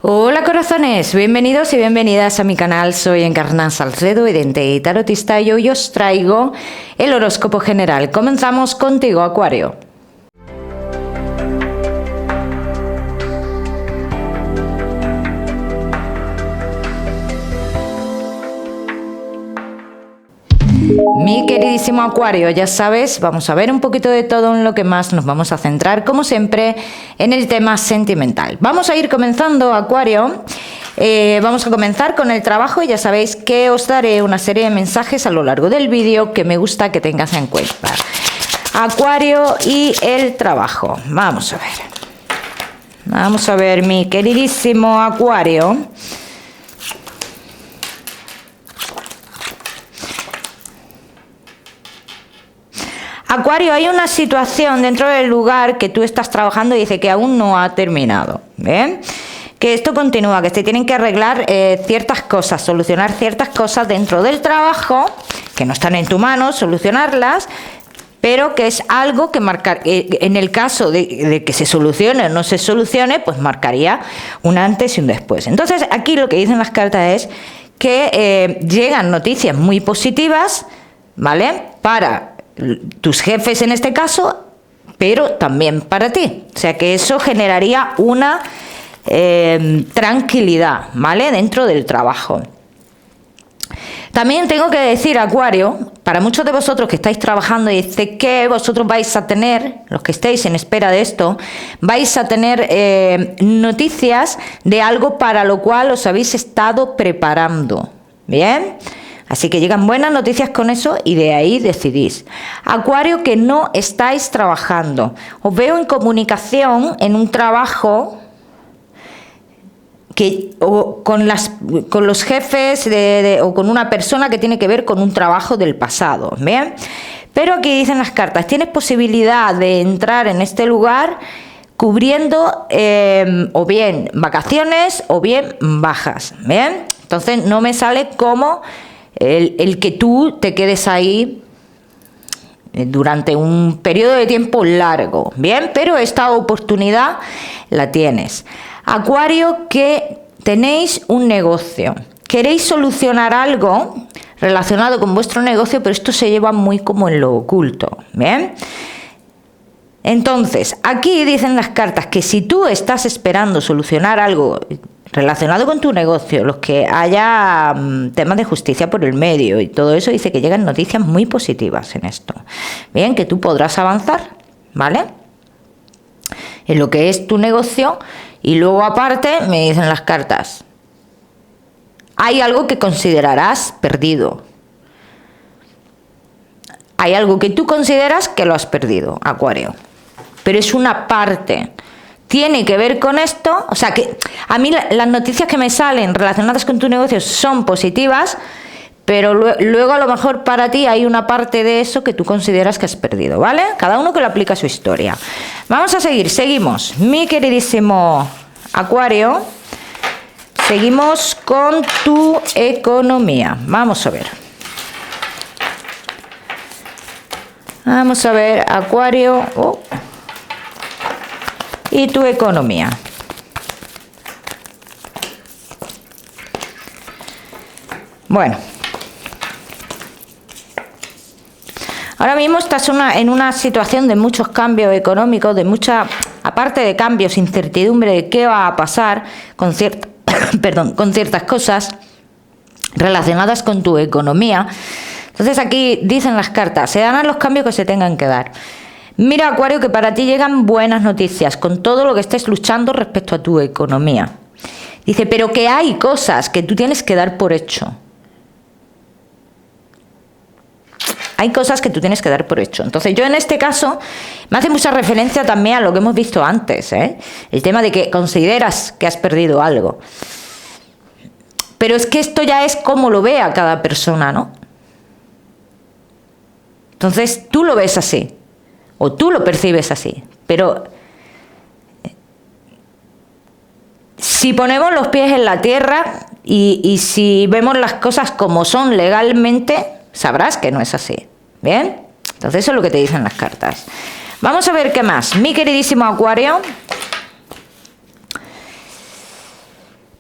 Hola corazones, bienvenidos y bienvenidas a mi canal. Soy Encarna Salcedo, vidente y tarotista, y hoy os traigo el horóscopo general. Comenzamos contigo, Acuario. Mi queridísimo Acuario, ya sabes, vamos a ver un poquito de todo, en lo que más nos vamos a centrar, como siempre, en el tema sentimental. Vamos a ir comenzando, Acuario. Vamos a comenzar con el trabajo y ya sabéis que os daré una serie de mensajes a lo largo del vídeo que me gusta que tengas en cuenta. Acuario y el trabajo. Vamos a ver. Vamos a ver, mi queridísimo Acuario. Acuario, hay una situación dentro del lugar que tú estás trabajando y dice que aún no ha terminado, ¿bien? Que esto continúa, que se tienen que arreglar ciertas cosas, solucionar ciertas cosas dentro del trabajo, que no están en tu mano solucionarlas, pero que es algo que marcar, en el caso de que se solucione o no se solucione, pues marcaría un antes y un después. Entonces, aquí lo que dicen las cartas es que llegan noticias muy positivas, ¿vale? Para tus jefes en este caso, pero también para ti. O sea que eso generaría una tranquilidad, ¿vale? Dentro del trabajo. También tengo que decir, Acuario, para muchos de vosotros que estáis trabajando y dice que vosotros vais a tener, los que estéis en espera de esto, vais a tener noticias de algo para lo cual os habéis estado preparando, ¿bien? Así que llegan buenas noticias con eso y de ahí decidís. Acuario, que no estáis trabajando. Os veo en comunicación, en un trabajo o con los jefes o con una persona que tiene que ver con un trabajo del pasado, ¿bien? Pero aquí dicen las cartas, tienes posibilidad de entrar en este lugar cubriendo o bien vacaciones o bien bajas, ¿bien? Entonces no me sale como el que tú te quedes ahí durante un periodo de tiempo largo, ¿bien? Pero esta oportunidad la tienes. Acuario, que tenéis un negocio, queréis solucionar algo relacionado con vuestro negocio, pero esto se lleva muy como en lo oculto, ¿bien? Entonces, aquí dicen las cartas que si tú estás esperando solucionar algo relacionado con tu negocio, los que haya temas de justicia por el medio y todo eso, dice que llegan noticias muy positivas en esto. Bien, que tú podrás avanzar, ¿vale? En lo que es tu negocio. Y luego aparte me dicen las cartas, hay algo que considerarás perdido. Hay algo que tú consideras que lo has perdido, Acuario. Pero es una parte. Tiene que ver con esto, o sea que a mí las noticias que me salen relacionadas con tu negocio son positivas, pero luego a lo mejor para ti hay una parte de eso que tú consideras que has perdido, ¿vale? Cada uno que lo aplica a su historia. Vamos a seguir, seguimos. Mi queridísimo Acuario, seguimos con tu economía. Vamos a ver. Vamos a ver, Acuario. Y tu economía. Bueno. Ahora mismo estás en una situación de muchos cambios económicos, de mucha, aparte de cambios, incertidumbre de qué va a pasar con con ciertas cosas relacionadas con tu economía. Entonces aquí dicen las cartas, se darán los cambios que se tengan que dar. Mira, Acuario, que para ti llegan buenas noticias con todo lo que estés luchando respecto a tu economía. Dice, pero que hay cosas que tú tienes que dar por hecho. Hay cosas que tú tienes que dar por hecho. Entonces yo en este caso me hace mucha referencia también a lo que hemos visto antes, ¿eh? El tema de que consideras que has perdido algo. Pero es que esto ya es como lo vea cada persona, ¿no? Entonces tú lo ves así. O tú lo percibes así, pero si ponemos los pies en la tierra y si vemos las cosas como son legalmente, sabrás que no es así, ¿bien? Entonces eso es lo que te dicen las cartas. Vamos a ver qué más. Mi queridísimo Acuario,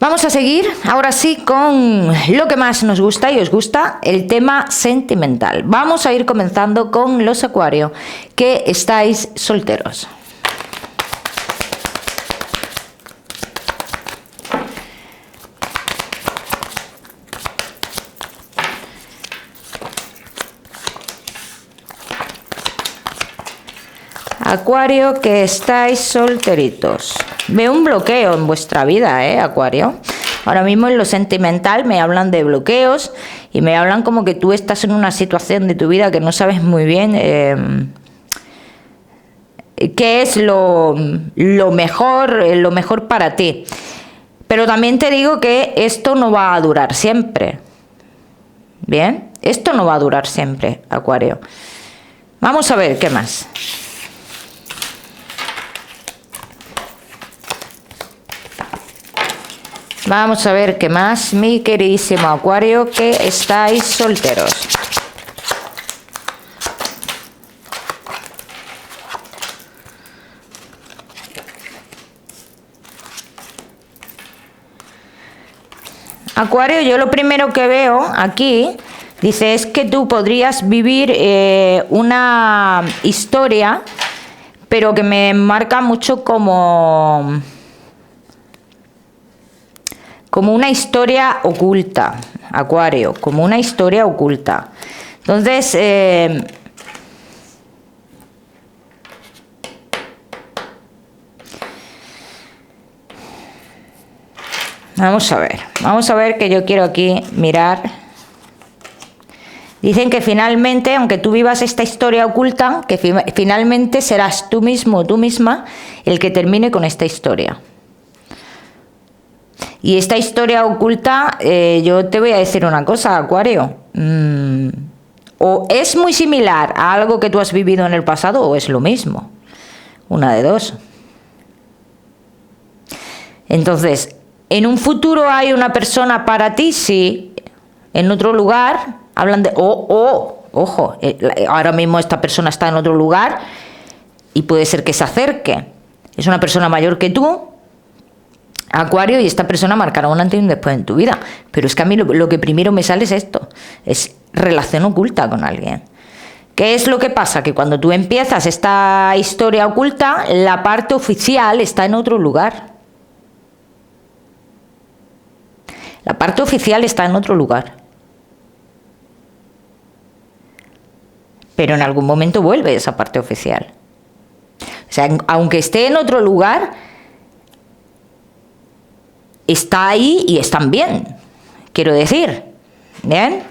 Vamos a seguir ahora sí con lo que más nos gusta y os gusta, el tema sentimental. Vamos a ir comenzando con los Acuario, que estáis solteros. Acuario, que estáis solteritos. Veo un bloqueo en vuestra vida, Acuario. Ahora mismo en lo sentimental me hablan de bloqueos y me hablan como que tú estás en una situación de tu vida que no sabes muy bien qué es lo mejor para ti. Pero también te digo que esto no va a durar siempre. Bien, esto no va a durar siempre, Acuario. Vamos a ver qué más. Vamos a ver qué más, mi queridísimo Acuario, que estáis solteros. Acuario, yo lo primero que veo aquí, dice, es que tú podrías vivir una historia, pero que me marca mucho como una historia oculta, Acuario, como una historia oculta. Entonces, vamos a ver que yo quiero aquí mirar. Dicen que finalmente, aunque tú vivas esta historia oculta, que finalmente serás tú mismo o tú misma el que termine con esta historia. Y esta historia oculta, yo te voy a decir una cosa, Acuario. O es muy similar a algo que tú has vivido en el pasado o es lo mismo. Una de dos. Entonces, ¿en un futuro hay una persona para ti? Sí. En otro lugar, hablan de... ojo, ahora mismo esta persona está en otro lugar y puede ser que se acerque. Es una persona mayor que tú, Acuario, y esta persona marcará un antes y un después en tu vida. Pero es que a mí lo que primero me sale es esto. Es relación oculta con alguien. ¿Qué es lo que pasa? Que cuando tú empiezas esta historia oculta, la parte oficial está en otro lugar. La parte oficial está en otro lugar. Pero en algún momento vuelve esa parte oficial. O sea, aunque esté en otro lugar, está ahí y están bien, quiero decir. ¿Bien?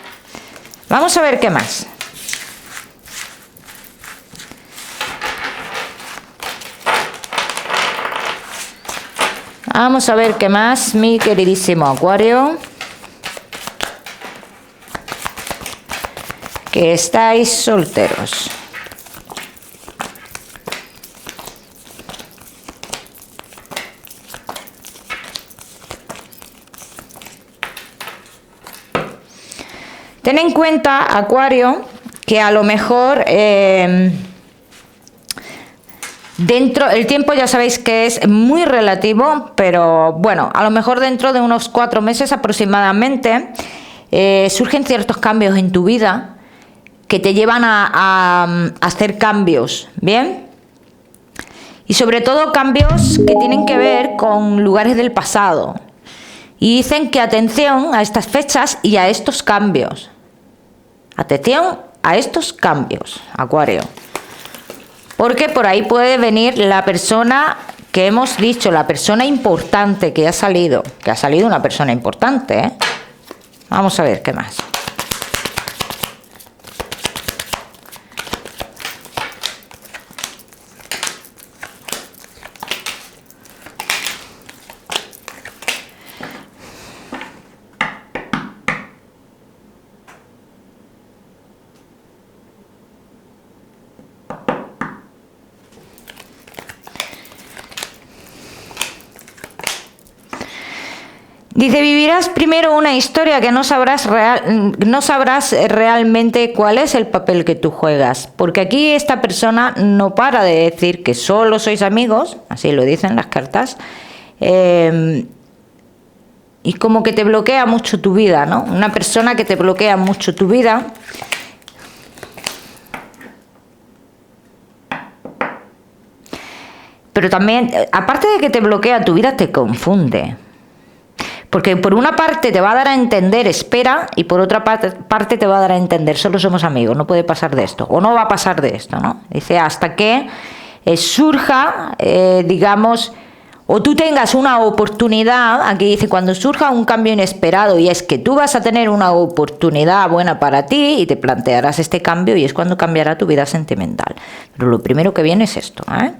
Vamos a ver qué más. Vamos a ver qué más, mi queridísimo Acuario, que estáis solteros. Ten en cuenta, Acuario, que a lo mejor dentro, el tiempo ya sabéis que es muy relativo, pero bueno, a lo mejor dentro de unos 4 meses aproximadamente surgen ciertos cambios en tu vida que te llevan a hacer cambios, ¿bien? Y sobre todo cambios que tienen que ver con lugares del pasado. Y dicen que atención a estas fechas y a estos cambios. Atención a estos cambios, Acuario. Porque por ahí puede venir la persona que hemos dicho, la persona importante que ha salido una persona importante, ¿eh? Vamos a ver qué más. Dice, vivirás primero una historia que no sabrás realmente cuál es el papel que tú juegas. Porque aquí esta persona no para de decir que solo sois amigos, así lo dicen las cartas, y como que te bloquea mucho tu vida, ¿no? Una persona que te bloquea mucho tu vida. Pero también, aparte de que te bloquea tu vida, te confunde. Porque por una parte te va a dar a entender espera y por otra parte te va a dar a entender solo somos amigos, no puede pasar de esto o no va a pasar de esto, ¿no? Dice hasta que surja, digamos, o tú tengas una oportunidad, aquí dice cuando surja un cambio inesperado y es que tú vas a tener una oportunidad buena para ti y te plantearás este cambio y es cuando cambiará tu vida sentimental. Pero lo primero que viene es esto, ¿eh?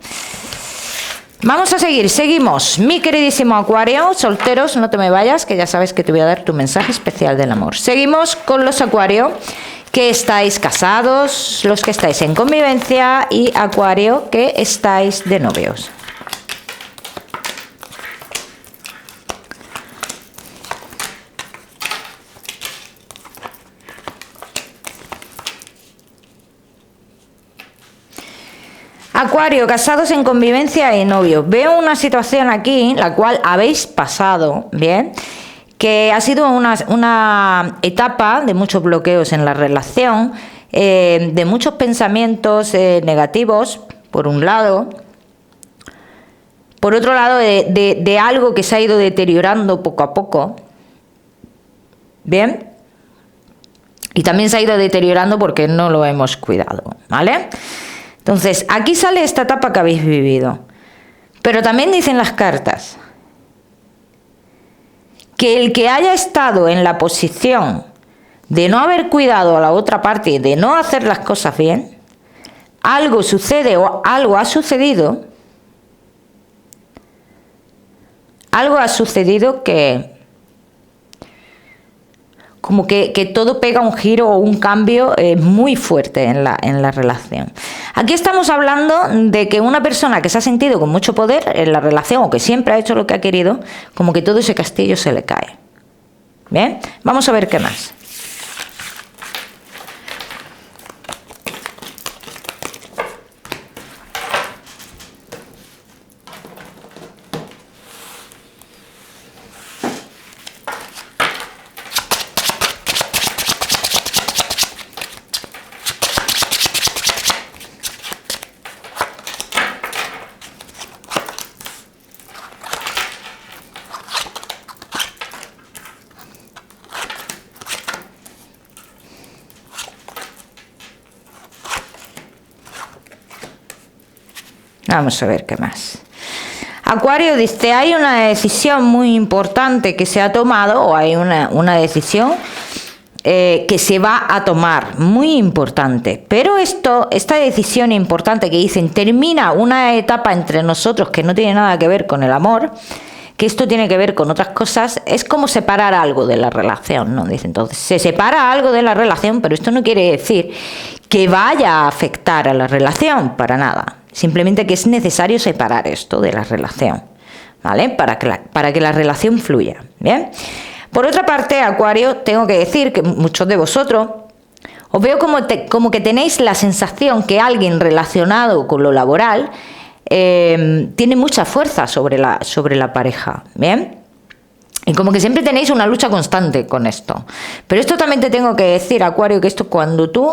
Vamos a seguir, seguimos. Mi queridísimo Acuario, solteros, no te me vayas, que ya sabes que te voy a dar tu mensaje especial del amor. Seguimos con los Acuario, que estáis casados, los que estáis en convivencia y Acuario, que estáis de novios. Acuario, casados en convivencia y novios. Veo una situación aquí, la cual habéis pasado, ¿bien? Que ha sido una etapa de muchos bloqueos en la relación, de muchos pensamientos negativos, por un lado. Por otro lado, de algo que se ha ido deteriorando poco a poco, ¿bien? Y también se ha ido deteriorando porque no lo hemos cuidado, ¿vale? Entonces, aquí sale esta etapa que habéis vivido. Pero también dicen las cartas que el que haya estado en la posición de no haber cuidado a la otra parte y de no hacer las cosas bien, algo sucede o algo ha sucedido que como que todo pega un giro o un cambio muy fuerte en la relación. Aquí estamos hablando de que una persona que se ha sentido con mucho poder en la relación o que siempre ha hecho lo que ha querido, como que todo ese castillo se le cae. Bien, vamos a ver qué más. Vamos a ver qué más. Acuario dice, hay una decisión muy importante que se ha tomado o hay una decisión que se va a tomar, muy importante. Pero esta decisión importante que dicen, termina una etapa entre nosotros que no tiene nada que ver con el amor, que esto tiene que ver con otras cosas, es como separar algo de la relación, ¿no? Dice, entonces, se separa algo de la relación, pero esto no quiere decir que vaya a afectar a la relación, para nada. Simplemente que es necesario separar esto de la relación, ¿vale? Para que la relación fluya, ¿bien? Por otra parte, Acuario, tengo que decir que muchos de vosotros os veo como que tenéis la sensación que alguien relacionado con lo laboral tiene mucha fuerza sobre la pareja, ¿bien? Y como que siempre tenéis una lucha constante con esto. Pero esto también te tengo que decir, Acuario, que esto cuando tú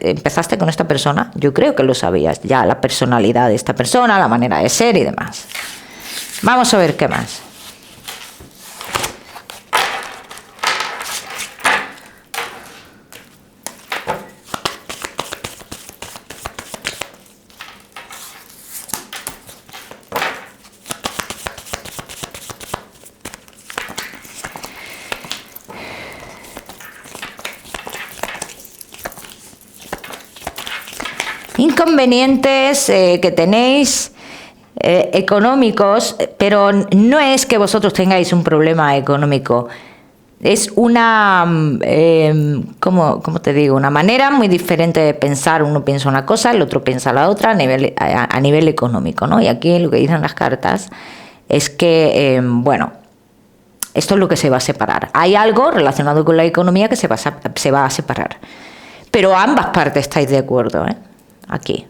empezaste con esta persona, yo creo que lo sabías ya, la personalidad de esta persona, la manera de ser y demás. Vamos a ver qué más. Inconvenientes que tenéis económicos, pero no es que vosotros tengáis un problema económico, es una, ¿cómo te digo? Una manera muy diferente de pensar. Uno piensa una cosa, el otro piensa la otra a nivel económico, ¿no? Y aquí lo que dicen las cartas es que, bueno, esto es lo que se va a separar. Hay algo relacionado con la economía que se va a separar, pero ambas partes estáis de acuerdo, ¿eh? Aquí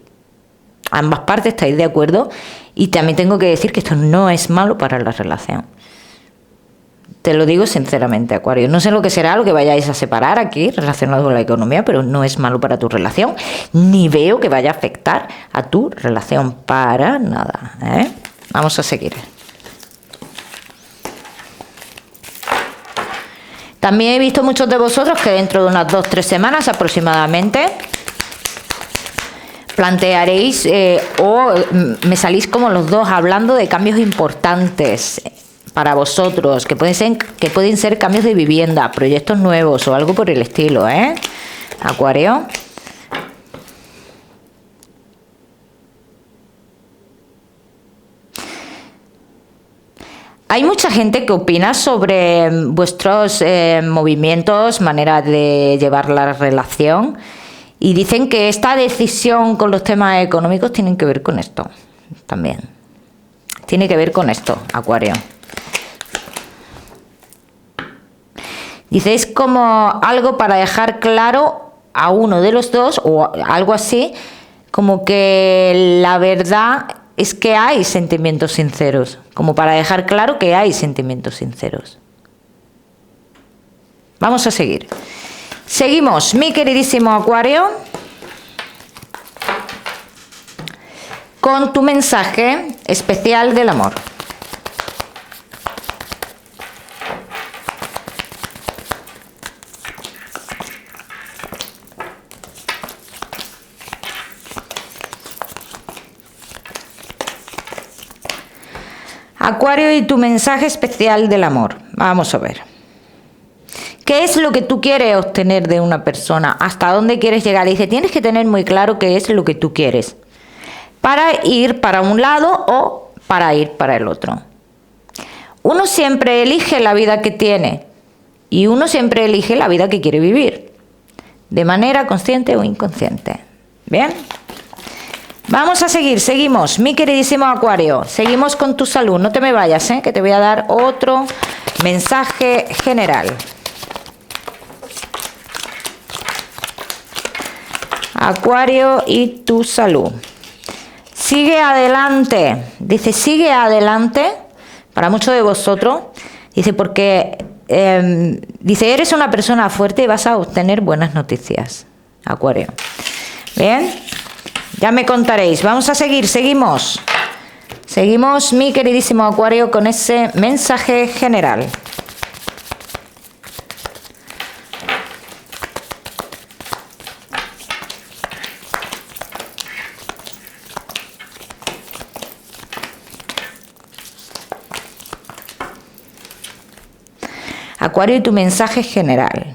ambas partes estáis de acuerdo y también tengo que decir que esto no es malo para la relación. Te lo digo sinceramente, Acuario. No sé lo que será lo que vayáis a separar aquí relacionado con la economía, pero no es malo para tu relación, ni veo que vaya a afectar a tu relación para nada, ¿eh? Vamos a seguir. También he visto muchos de vosotros que dentro de unas 2-3 semanas aproximadamente plantearéis o me salís como los dos hablando de cambios importantes para vosotros, que pueden ser cambios de vivienda, proyectos nuevos o algo por el estilo, ¿eh? Acuario. Hay mucha gente que opina sobre vuestros movimientos, manera de llevar la relación, y dicen que esta decisión con los temas económicos tienen que ver con esto también. Tiene que ver con esto, Acuario. Dice, es como algo para dejar claro a uno de los dos, o algo así, como que la verdad es que hay sentimientos sinceros, como para dejar claro que hay sentimientos sinceros. Vamos a seguir. Seguimos, mi queridísimo Acuario, con tu mensaje especial del amor. Acuario y tu mensaje especial del amor. Vamos a ver. ¿Qué es lo que tú quieres obtener de una persona? ¿Hasta dónde quieres llegar? Y dice, tienes que tener muy claro qué es lo que tú quieres para ir para un lado o para ir para el otro. Uno siempre elige la vida que tiene y uno siempre elige la vida que quiere vivir, de manera consciente o inconsciente. ¿Bien? Vamos a seguir, seguimos, mi queridísimo Acuario, seguimos con tu salud, no te me vayas, que te voy a dar otro mensaje general. Acuario y tu salud. Sigue adelante, dice, sigue adelante, para muchos de vosotros, dice, porque, dice, eres una persona fuerte y vas a obtener buenas noticias, Acuario. Bien. Ya me contaréis. Vamos a seguir, seguimos. Seguimos, mi queridísimo Acuario, con ese mensaje general. Acuario y tu mensaje general.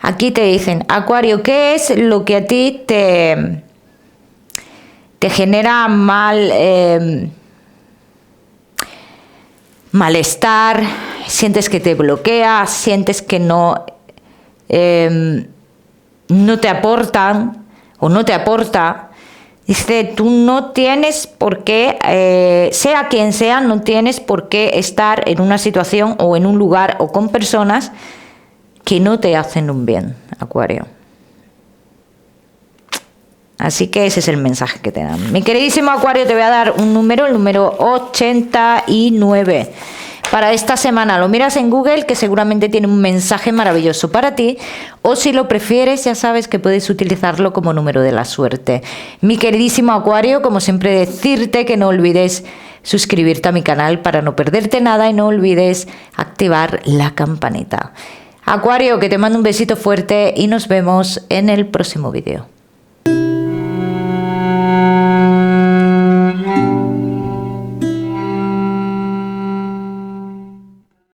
Aquí te dicen, Acuario, ¿qué es lo que a ti te genera malestar? ¿Sientes que te bloquea? ¿Sientes que no te aportan o no te aporta? Dice, tú no tienes por qué, sea quien sea, no tienes por qué estar en una situación o en un lugar o con personas que no te hacen un bien, Acuario. Así que ese es el mensaje que te dan. Mi queridísimo Acuario, te voy a dar un número, el número 89. Para esta semana lo miras en Google, que seguramente tiene un mensaje maravilloso para ti, o si lo prefieres, ya sabes que puedes utilizarlo como número de la suerte. Mi queridísimo Acuario, como siempre, decirte que no olvides suscribirte a mi canal para no perderte nada y no olvides activar la campanita. Acuario, que te mando un besito fuerte y nos vemos en el próximo vídeo.